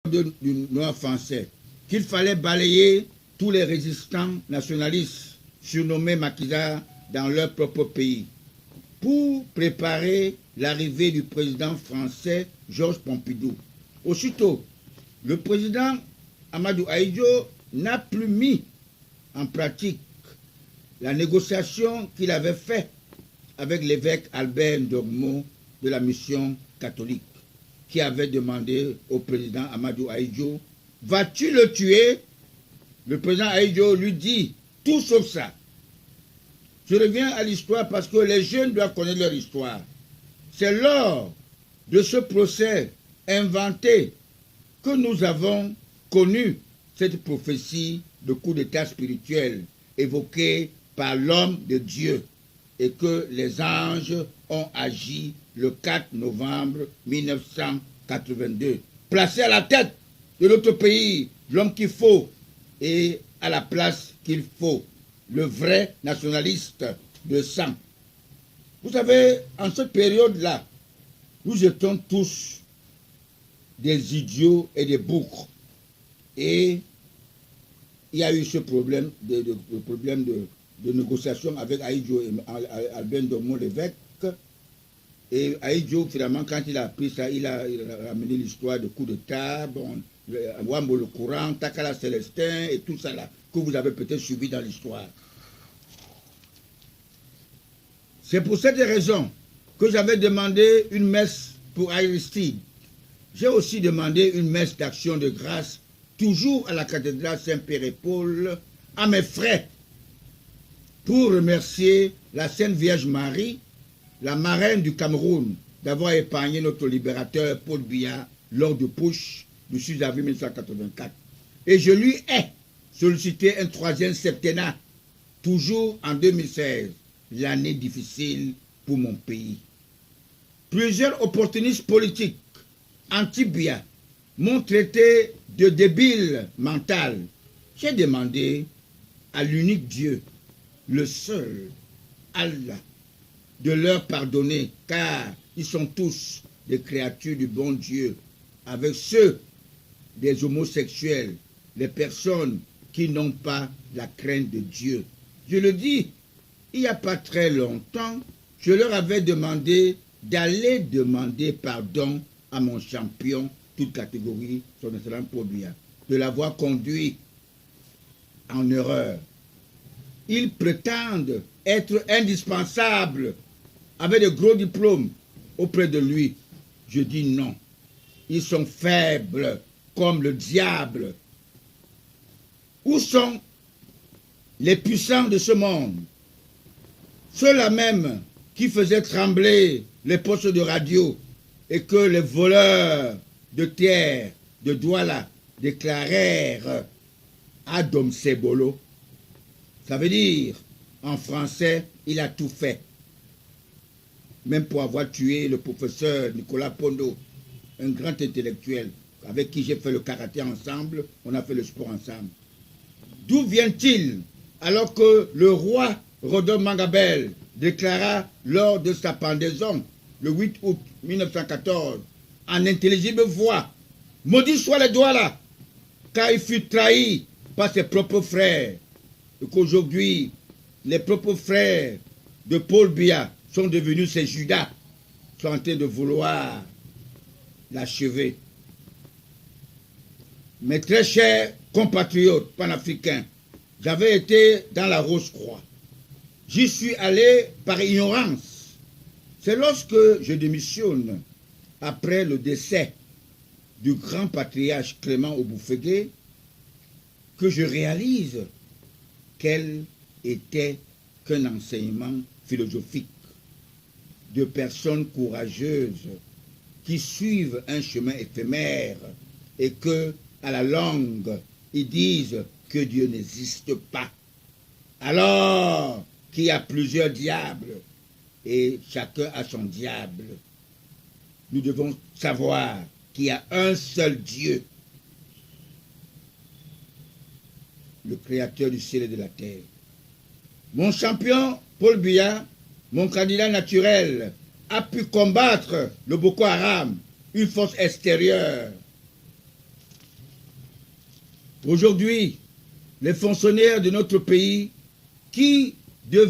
du noir français qu'il fallait balayer tous les résistants nationalistes surnommés maquisards dans leur propre pays pour préparer l'arrivée du président français Georges Pompidou. Aussitôt, le président Amadou Ahidjo n'a plus mis en pratique la négociation qu'il avait faite avec l'évêque Albert Ndormo de la mission catholique, qui avait demandé au président Amadou Ahidjo, « Vas-tu le tuer ?» Le président Ahidjo lui dit, tout sauf ça. Je reviens à l'histoire parce que les jeunes doivent connaître leur histoire. C'est lors de ce procès inventé que nous avons connu cette prophétie de coup d'état spirituel évoquée par l'homme de Dieu et que les anges ont agi le 4 novembre 1982. Placé à la tête de notre pays, l'homme qu'il faut et à la place qu'il faut, le vrai nationaliste de sang. Vous savez, en cette période-là, nous étions tous des idiots et des bougres. Et il y a eu ce problème de négociation avec Ahidjo et Albert Ndormo l'évêque. Et Ahidjo, finalement, quand il a appris ça, il a ramené l'histoire de coup d'État, bon, Wambo le Courant, Takala Célestin et tout ça là, que vous avez peut-être suivi dans l'histoire. C'est pour cette raison que j'avais demandé une messe pour Aristide. J'ai aussi demandé une messe d'action de grâce, toujours à la cathédrale Saint-Pierre et Paul, à mes frais, pour remercier la Sainte Vierge Marie, la marraine du Cameroun, d'avoir épargné notre libérateur Paul Biya lors du putsch du 6 avril 1984. Et je lui ai sollicité un 3e septennat, toujours en 2016, l'année difficile pour mon pays. Plusieurs opportunistes politiques anti-Biya m'ont traité de débile mental. J'ai demandé à l'unique Dieu, le seul, Allah, de leur pardonner, car ils sont tous des créatures du bon Dieu, avec ceux des homosexuels, les personnes qui n'ont pas la crainte de Dieu. Je le dis, il n'y a pas très longtemps, je leur avais demandé d'aller demander pardon à mon champion, toute catégorie, son excellent Paul Biya, de l'avoir conduit en erreur. Ils prétendent être indispensables avec de gros diplômes auprès de lui. Je dis non. Ils sont faibles comme le diable. Où sont les puissants de ce monde? Ceux-là même qui faisaient trembler les postes de radio et que les voleurs de terre de Douala déclarèrent à Dom Sebolo. Ça veut dire, en français, il a tout fait. Même pour avoir tué le professeur Nicolas Pondo, un grand intellectuel avec qui j'ai fait le karaté ensemble, on a fait le sport ensemble. D'où vient-il alors que le roi Rodolphe Mangabel déclara lors de sa pendaison, le 8 août 1914, en intelligible voix, « Maudit soit les Douala, car il fut trahi par ses propres frères. » Et qu'aujourd'hui, les propres frères de Paul Biya sont devenus ses Judas, sont en train de vouloir l'achever. Mes très chers compatriotes panafricains, j'avais été dans la Rose-Croix. J'y suis allé par ignorance. C'est lorsque je démissionne, après le décès du grand patriarche Clément Oboufégué, que je réalise quel était qu'un enseignement philosophique de personnes courageuses qui suivent un chemin éphémère et que, à la longue, ils disent que Dieu n'existe pas. Alors qu'il y a plusieurs diables et chacun a son diable, nous devons savoir qu'il y a un seul Dieu, le créateur du ciel et de la terre. Mon champion, Paul Biya, mon candidat naturel, a pu combattre le Boko Haram, une force extérieure. Aujourd'hui, les fonctionnaires de notre pays qui deviennent